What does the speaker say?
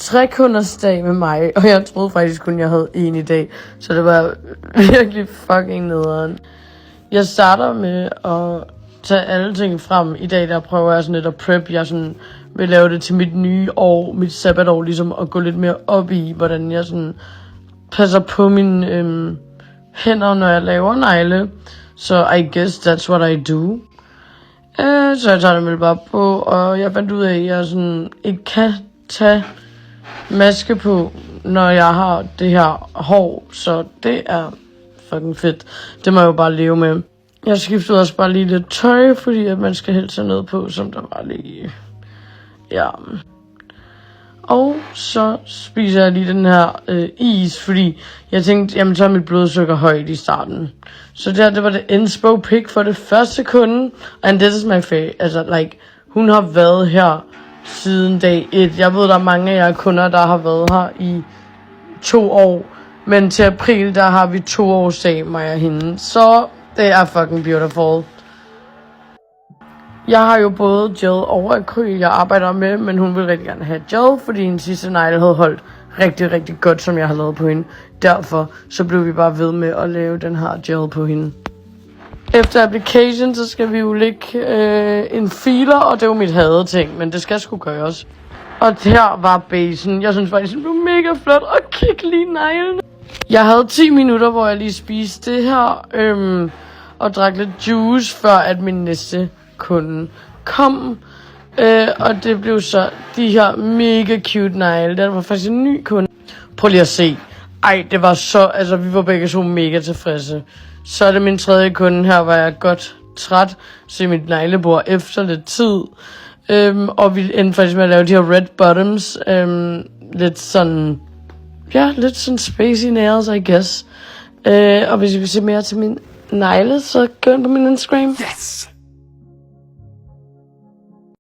3-kundersdag med mig, og jeg troede faktisk kun, jeg havde en i dag. Så det var virkelig fucking nederen. Jeg starter med at tage alle ting frem. I dag der prøver jeg sådan lidt at prep. Jeg sådan vil lave det til mit nye år, mit sabbatår, ligesom at gå lidt mere op i, hvordan jeg sådan passer på mine hænder, når jeg laver negle. Så I guess that's what I do. Så jeg tager det med bare på, og jeg fandt ud af, at jeg sådan ikke kan tage maske på, når jeg har det her hår. Så det er fucking fedt. Det må jeg jo bare leve med. Jeg skiftede også bare lige lidt tøj, fordi at man skal helst have noget på, som der var lige... Ja. Og så spiser jeg lige den her is, fordi jeg tænkte, jamen så er mit blodsukker højt i starten. Så det var det inspo pick for det første kunde. And this is my favorite. Altså, like, hun har været her siden dag 1. Jeg ved, der er mange af jer kunder, der har været her i 2 år. Men til april, der har vi 2-årsdag, mig og hende. Så det er fucking beautiful. Jeg har jo både gel og akryl, jeg arbejder med, men hun vil rigtig gerne have gel, fordi en sidste negle havde holdt rigtig, rigtig godt, som jeg har lavet på hende. Derfor så blev vi bare ved med at lave den her gel på hende. Efter application, så skal vi jo lægge en filer, og det er jo mit hadeting, men det skal sgu gøres. Og her var basen. Jeg synes faktisk, den blev mega flot, og kig lige neglene. Jeg havde 10 minutter, hvor jeg lige spiste det her, og drak lidt juice, før at min næste kunde kom. Og det blev så de her mega cute negle. Det var faktisk en ny kunde. Prøv lige at se. Ej, det var så... Altså, vi var begge så mega tilfredse. Så er det min tredje kunde. Her var jeg godt træt. Se mit neglebord efter lidt tid. Og vi endte faktisk med at lave de her red bottoms. Lidt sådan... Ja, lidt sådan spacey nails, I guess. Og hvis I vil se mere til min negle, så gå ind på min Instagram. Yes!